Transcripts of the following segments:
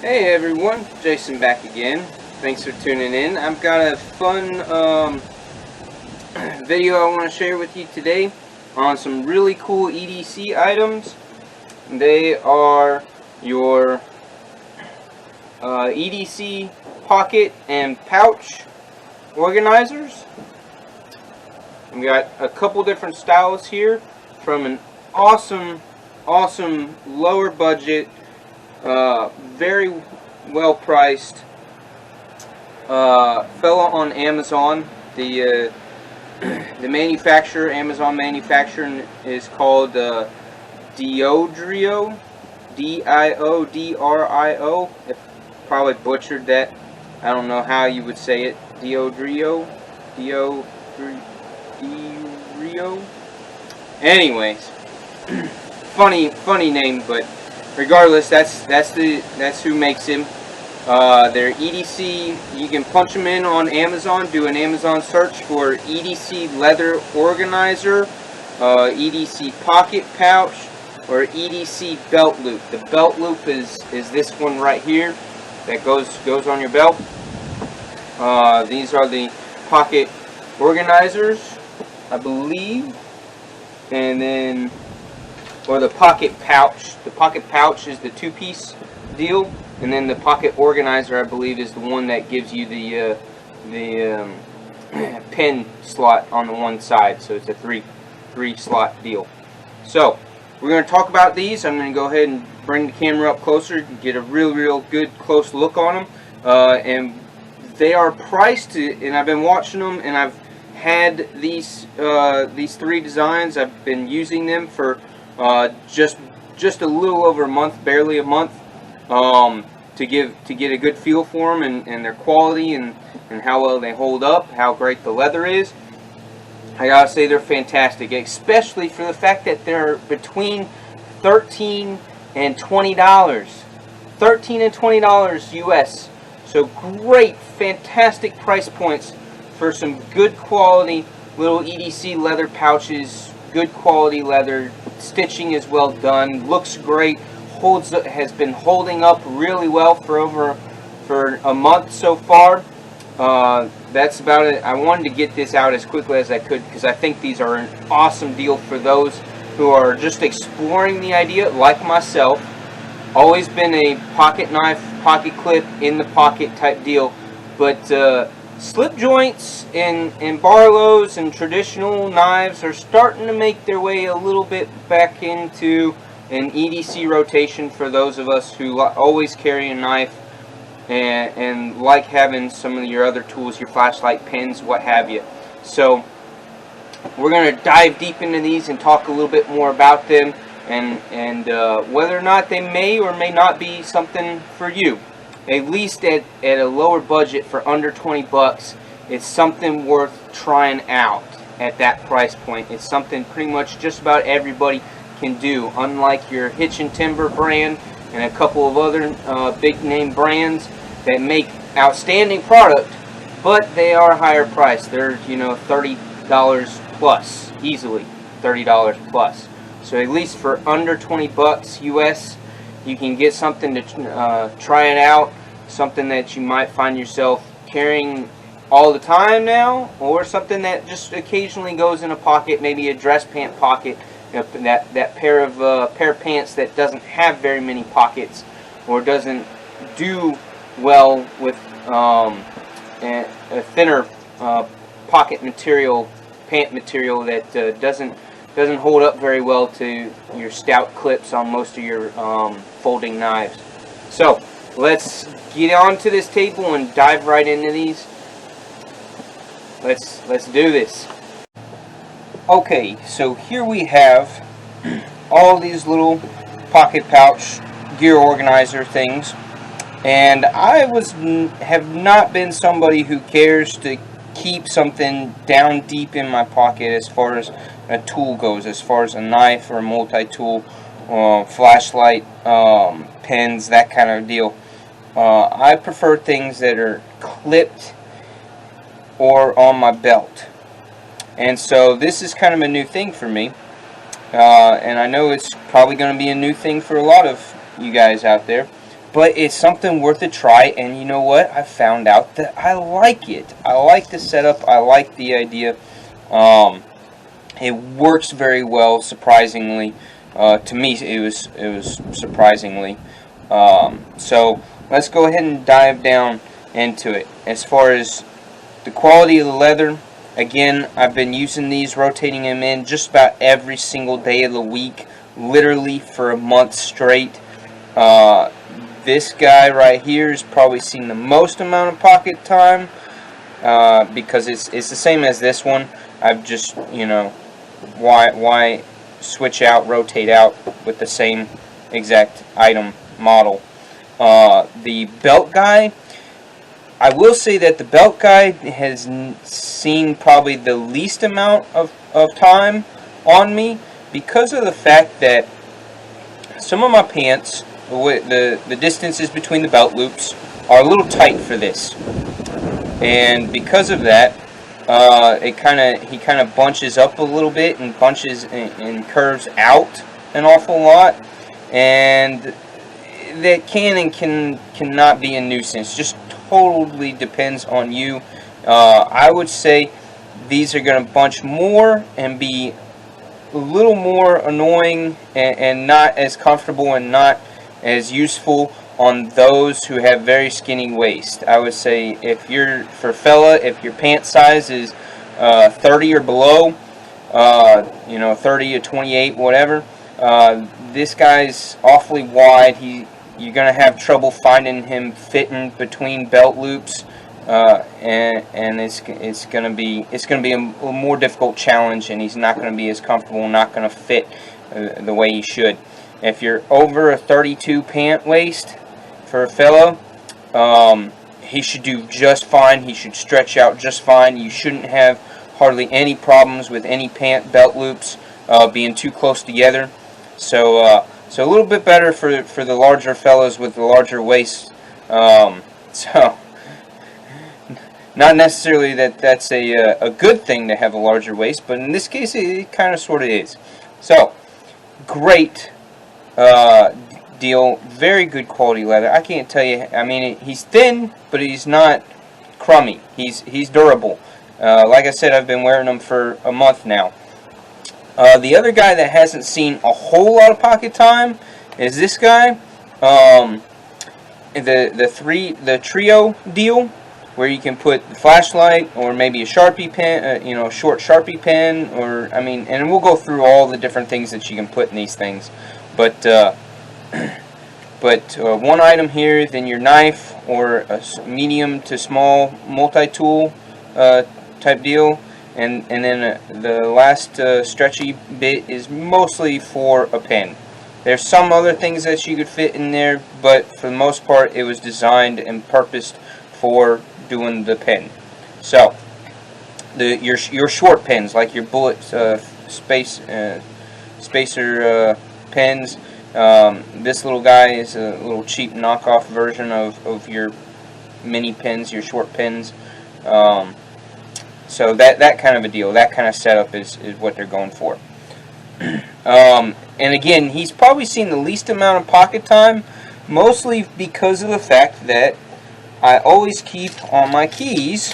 Hey everyone, Jason back again. Thanks for tuning in. I've got a fun video I want to share with you today on some really cool EDC items. They are your EDC pocket and pouch organizers. We got a couple different styles here from an awesome lower budget, very well priced fella on Amazon. The manufacturer, Amazon manufacturer, is called Diodrio, Diodrio. I probably butchered that. I don't know how you would say it. Diodrio. Anyways, funny name, but regardless, that's who makes him. They're EDC. You can punch them in on Amazon. Do an Amazon search for EDC leather organizer, EDC pocket pouch, or EDC belt loop. The belt loop is this one right here that goes on your belt. These are the pocket organizers, I believe, and then, or the pocket pouch. The pocket pouch is the two-piece deal, and then the pocket organizer, I believe, is the one that gives you the pen slot on the one side. So it's a three slot deal. So we're going to talk about these. I'm going to go ahead and bring the camera up closer and get a real good close look on them. And they are priced, and I've been watching them, and I've had these three designs. I've been using them for just a little over a month, barely a month, to get a good feel for them and their quality and how well they hold up, how great the leather is. I gotta say they're fantastic, especially for the fact that they're between $13 and $20, $13 and $20 US. So great, fantastic price points for some good quality little EDC leather pouches. Good quality leather, stitching is well done, looks great, has been holding up really well for a month so far. That's about it. I wanted to get this out as quickly as I could because I think these are an awesome deal for those who are just exploring the idea, like myself. Always been a pocket knife, pocket clip, in the pocket type deal, but slip joints and Barlows and traditional knives are starting to make their way a little bit back into an EDC rotation for those of us who always carry a knife and like having some of your other tools, your flashlight, pens, what have you. So we're going to dive deep into these and talk a little bit more about them and whether or not they may or may not be something for you. At least at a lower budget for under 20 bucks, it's something worth trying out at that price point. It's something pretty much just about everybody can do, unlike your Hitch and Timber brand and a couple of other big name brands that make outstanding product, but they are higher priced. They're, you know, $30 plus, easily $30 plus. So at least for under 20 bucks US, you can get something to try it out, something that you might find yourself carrying all the time now, or something that just occasionally goes in a pocket, maybe a dress pant pocket, you know, that pair of pants that doesn't have very many pockets or doesn't do well with a thinner pocket material, pant material that doesn't hold up very well to your stout clips on most of your folding knives. So let's get onto this table and dive right into these. Let's do this. Okay, so here we have all these little pocket pouch gear organizer things, and I have not been somebody who cares to keep something down deep in my pocket as far as a tool goes, as far as a knife or a multi-tool, flashlight, pens, that kind of deal. I prefer things that are clipped or on my belt. And so this is kind of a new thing for me. And I know it's probably going to be a new thing for a lot of you guys out there. but it's something worth a try. And you know what? I found out that I like it. I like the setup. I like the idea. It works very well, surprisingly. To me, it was surprisingly. So let's go ahead and dive down into it. As far as the quality of the leather, again, I've been using these, rotating them in just about every single day of the week, literally for a month straight. This guy right here has probably seen the most amount of pocket time, because it's the same as this one. I've just, you know, why switch out, rotate out with the same exact item model. The belt guy, I will say that the belt guy has seen probably the least amount of time on me, because of the fact that some of my pants, the distances between the belt loops are a little tight for this, and because of that, he kind of bunches up a little bit and bunches and curves out an awful lot, and that cannot be a nuisance. Just totally depends on you. I would say these are going to bunch more and be a little more annoying and not as comfortable and not as useful on those who have very skinny waist. I would say if your pant size is 30 or below, 30 to 28, whatever, this guy's awfully wide. You're gonna have trouble finding him fitting between belt loops, and it's gonna be a more difficult challenge, and he's not gonna be as comfortable, not gonna fit the way he should. If you're over a 32 pant waist for a fellow, he should do just fine. He should stretch out just fine. You shouldn't have hardly any problems with any pant belt loops being too close together. So a little bit better for the larger fellows with the larger waists. So not necessarily that's a good thing to have a larger waist, but in this case it kind of sort of is. So great deal, very good quality leather. I can't tell you. I mean, he's thin, but he's not crummy. He's durable. Like I said, I've been wearing them for a month now. The other guy that hasn't seen a whole lot of pocket time is this guy. The trio deal, where you can put the flashlight or maybe a Sharpie pen, a short Sharpie pen, or and we'll go through all the different things that you can put in these things. But one item here, then your knife or a medium to small multi-tool type deal, and then the last stretchy bit is mostly for a pen. There's some other things that you could fit in there, but for the most part it was designed and purposed for doing the pen. So your short pens, like your bullet spacer pens. This little guy is a little cheap knockoff version of your mini pens, your short pens. So that kind of a deal, that kind of setup is what they're going for. And again, he's probably seen the least amount of pocket time, mostly because of the fact that I always keep on my keys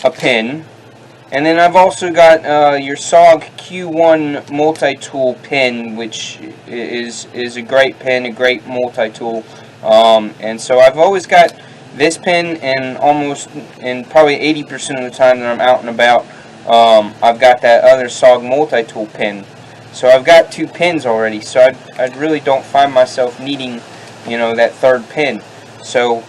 a pin. And then I've also got your SOG Q1 multi-tool pen, which is a great pen, a great multi-tool. And so I've always got this pen, and probably 80% of the time that I'm out and about, I've got that other SOG multi-tool pen. So I've got two pens already, so I really don't find myself needing, that third pen. So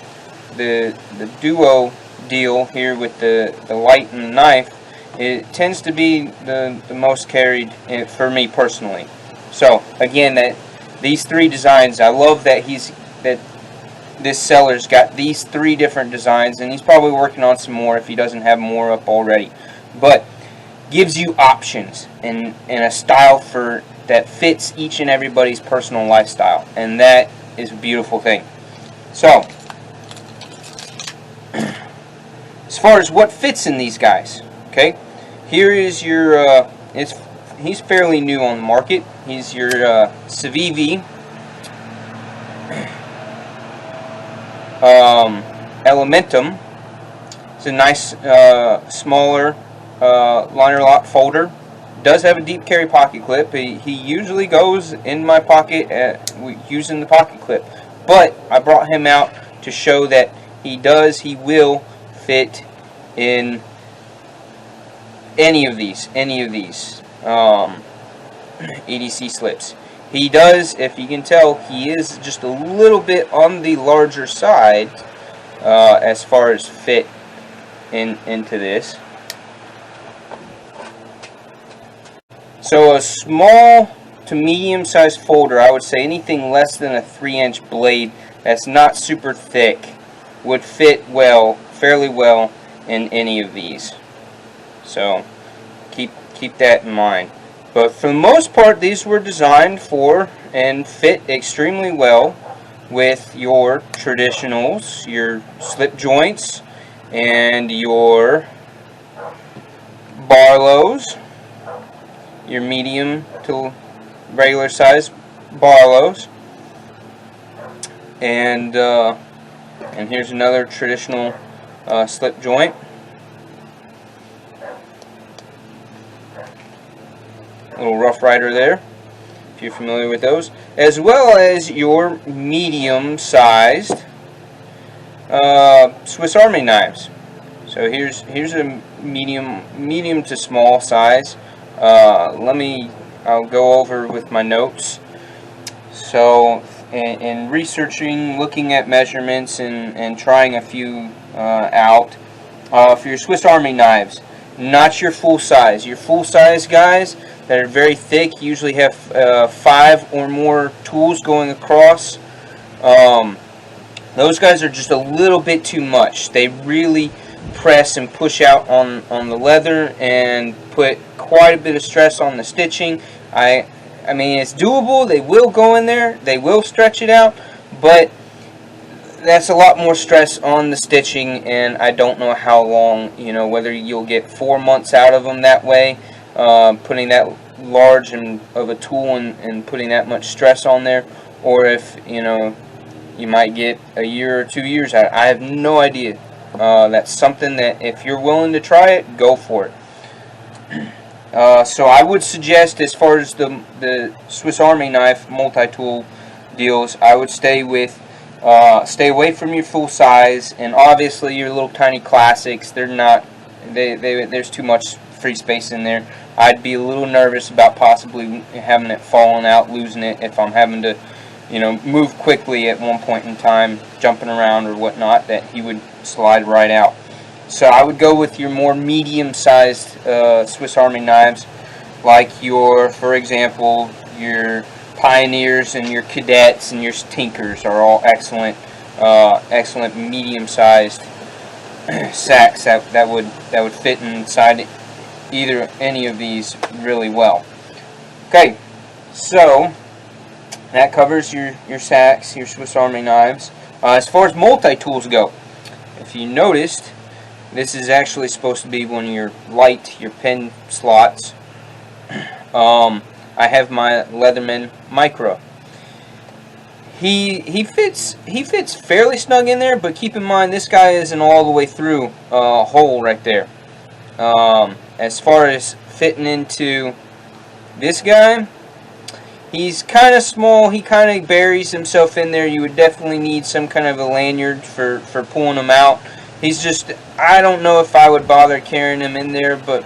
the duo deal here with the light and the knife, it tends to be the most carried for me personally. So again, these three designs, I love that this seller's got these three different designs, and he's probably working on some more if he doesn't have more up already. But gives you options and a style that fits each and everybody's personal lifestyle, and that is a beautiful thing. So as far as what fits in these guys, okay, here is your it's he's fairly new on the market. He's your Civivi Elementum. It's a nice smaller liner lock folder. Does have a deep carry pocket clip. He usually goes in my pocket using the pocket clip, but I brought him out to show that he will fit in any of these EDC slips. He does, if you can tell, he is just a little bit on the larger side as far as fit into this. So a small to medium sized folder, I would say anything less than a 3-inch blade that's not super thick would fit fairly well in any of these. So keep that in mind. But for the most part, these were designed for and fit extremely well with your traditionals, your slip joints, and your Barlows, your medium to regular size Barlows, and here's another traditional slip joint. Little Rough Rider there, if you're familiar with those, as well as your medium-sized Swiss Army knives. So here's a medium to small size. I'll go over with my notes. So in researching, looking at measurements, and trying a few out for your Swiss Army knives, not your full size. Your full size guys that are very thick usually have 5 or more tools going across. Those guys are just a little bit too much. They really press and push out on the leather and put quite a bit of stress on the stitching. I mean, it's doable. They will go in there. They will stretch it out, but that's a lot more stress on the stitching, and I don't know how long, whether you'll get 4 months out of them that way, putting that large of a tool and putting that much stress on there, or if, you might get a year or 2 years out. I have no idea. That's something that if you're willing to try it, go for it. So I would suggest, as far as the Swiss Army knife multi-tool deals, I would stay away from your full size, and obviously your little tiny classics. There's too much free space in there. I'd be a little nervous about possibly having it falling out, losing it, if I'm having to, move quickly at one point in time, jumping around or whatnot, that he would slide right out. So I would go with your more medium-sized Swiss Army knives, like for example, your Pioneers and your Cadets and your Tinkers are all excellent medium-sized sacks that would fit inside any of these really well. Okay, so that covers your sacks, your Swiss Army knives. As far as multi-tools go, if you noticed, this is actually supposed to be one of your pen slots. I have my Leatherman Micro. He fits fairly snug in there, but keep in mind this guy isn't all the way through a hole right there. As far as fitting into this guy, he's kind of small. He kind of buries himself in there. You would definitely need some kind of a lanyard for pulling him out. He's just, I don't know if I would bother carrying him in there, but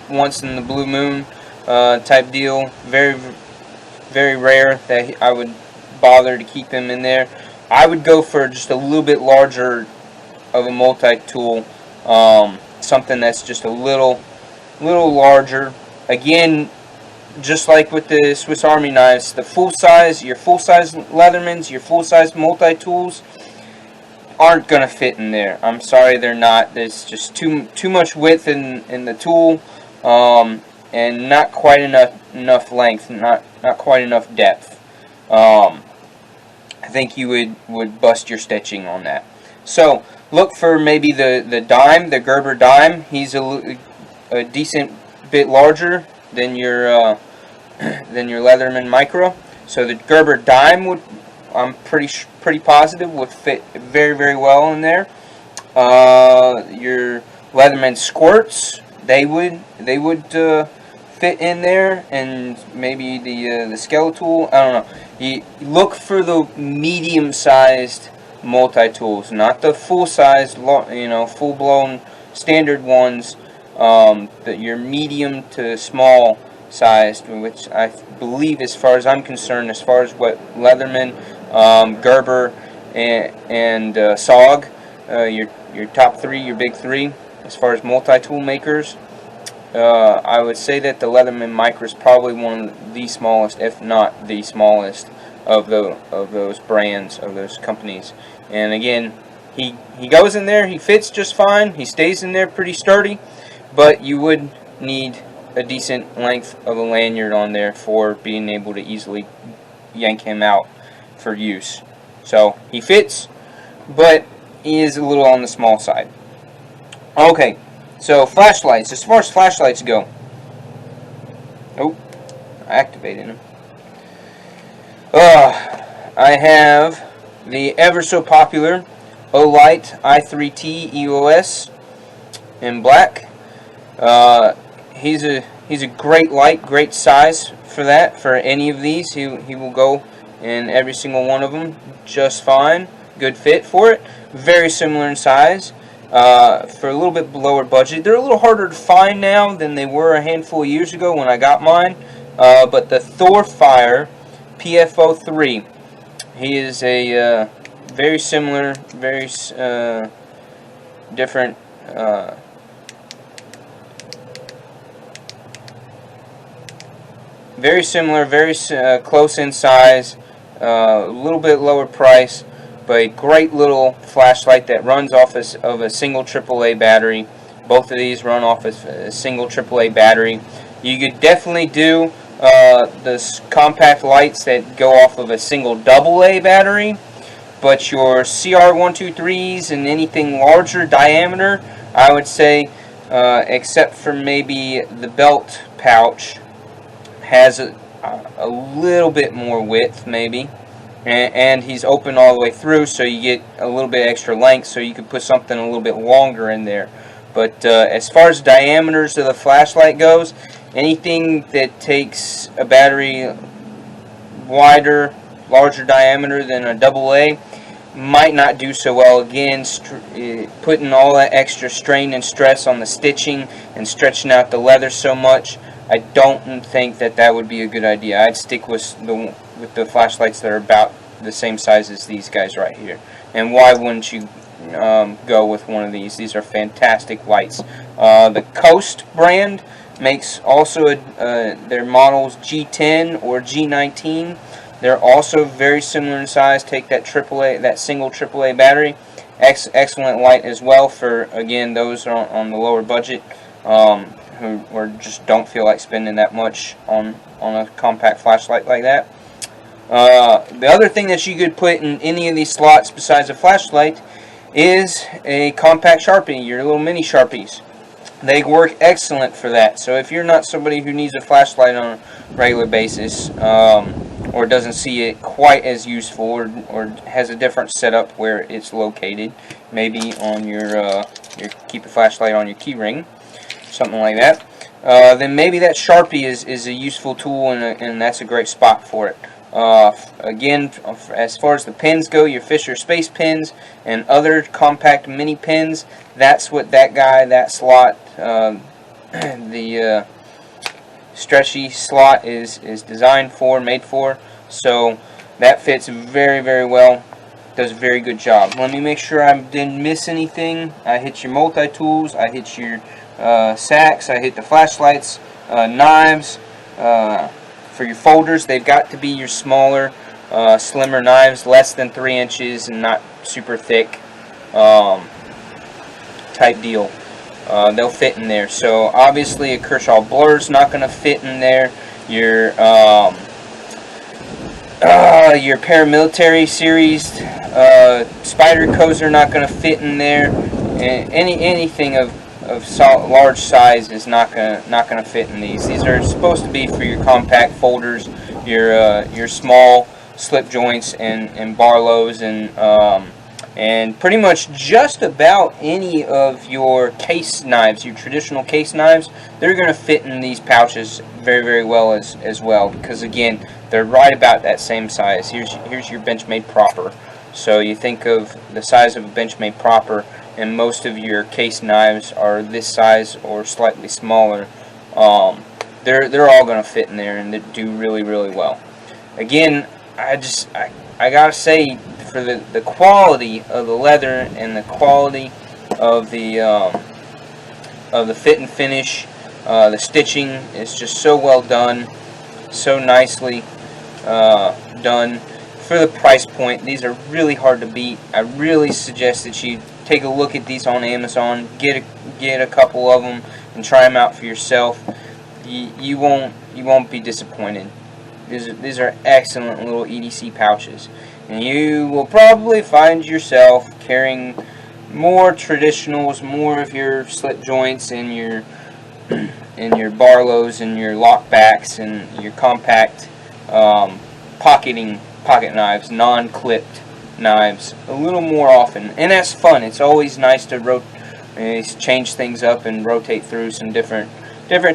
once in the blue moon type deal. Very, very rare that I would bother to keep him in there. I would go for just a little bit larger of a multi-tool, something that's just a little larger. Again, just like with the Swiss Army knives, your full-size Leathermans, your full-size multi-tools aren't going to fit in there. I'm sorry, they're not. There's just too much width in the tool, and not quite enough length, not quite enough depth. I think you would bust your stitching on that. So look for maybe the Gerber dime. He's a decent bit larger than your Leatherman Micro. So the Gerber Dime would, I'm pretty positive, would fit very, very well in there. Your Leatherman Squirts, they would fit in there, and maybe the Skeletal. I don't know. You look for the medium-sized multi-tools, not the full-sized, full-blown standard ones. That your medium to small sized, which I believe, as far as I'm concerned, as far as what Leatherman, Gerber, and SOG, your top three, your big three, as far as multi-tool makers, I would say that the Leatherman Micro is probably one of the smallest, if not the smallest, of those brands, of those companies. And again, he goes in there, he fits just fine, he stays in there pretty sturdy, but you would need a decent length of a lanyard on there for being able to easily yank him out for use. So he fits, but he is a little on the small side. Okay, so flashlights. As far as flashlights go, oh, I activated them. I have the ever so popular Olight i3T EOS in black. He's a great light, great size for that. For any of these, he will go in every single one of them just fine. Good fit for it. Very similar in size. For a little bit lower budget, they're a little harder to find now than they were a handful of years ago when I got mine. But the Thorfire PFO3, he is a very similar, very different. Very similar, very close in size, a little bit lower price, but a great little flashlight that runs off of a single AAA battery. Both of these run off of a single AAA battery. You could definitely do the compact lights that go off of a single AA battery, but your CR123s and anything larger diameter, I would say, except for maybe the belt pouch, has a little bit more width maybe, and he's open all the way through, so you get a little bit extra length, so you could put something a little bit longer in there. But as far as diameters of the flashlight goes, anything that takes a battery wider, larger diameter than a AA might not do so well. Again, putting all that extra strain and stress on the stitching and stretching out the leather so much, I don't think that would be a good idea. I'd stick with the flashlights that are about the same size as these guys right here. And why wouldn't you go with one of these? These are fantastic lights. The Coast brand makes also their models G10 or G19. They're also very similar in size. Take that single AAA battery. Excellent light as well for, again, those on the lower budget. Who just don't feel like spending that much on a compact flashlight like that. The other thing that you could put in any of these slots besides a flashlight is a compact Sharpie, your little mini Sharpies. They work excellent for that. So if you're not somebody who needs a flashlight on a regular basis, or doesn't see it quite as useful, or has a different setup where it's located, maybe on your keep a flashlight on your key ring, something like that, then maybe that Sharpie is a useful tool, and that's a great spot for it. Again, as far as the pins go, your Fisher Space pins and other compact mini pins, that's what that slot, the stretchy slot is designed for, made for. So that fits very, very well. Does a very good job. Let me make sure I didn't miss anything. I hit your multi-tools, I hit your sacks, I hit the flashlights, knives. For your folders, they've got to be your smaller, slimmer knives, less than 3 inches and not super thick type deal. They'll fit in there. So obviously a Kershaw Blur's not going to fit in there. Your paramilitary series Spydercos are not going to fit in there. And anything of large size is not gonna fit in these. These are supposed to be for your compact folders, your small slip joints and barlows, and pretty much just about any of your case knives, your traditional case knives. They're going to fit in these pouches very, very well as well, because again, they're right about that same size. Here's your Benchmade proper. So you think of the size of a Benchmade proper, and most of your case knives are this size or slightly smaller. They're all going to fit in there and they do really, really well. Again, I gotta say, for the quality of the leather and the quality of the fit and finish, the stitching is just so well done, so nicely done. For the price point, these are really hard to beat. I really suggest that you take a look at these on Amazon, get a couple of them, and try them out for yourself. You won't be disappointed. These are excellent little EDC pouches, and you will probably find yourself carrying more traditionals, more of your slip joints and your barlows and your lockbacks and your compact pocket knives, non-clipped knives a little more often, and that's fun. It's always nice to change things up and rotate through some different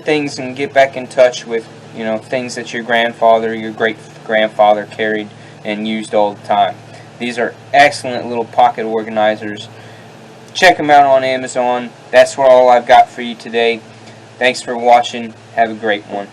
things and get back in touch with things that your grandfather, your great grandfather carried and used all the time. These are excellent little pocket organizers. Check them out on Amazon. That's all I've got for you today. Thanks for watching. Have a great one.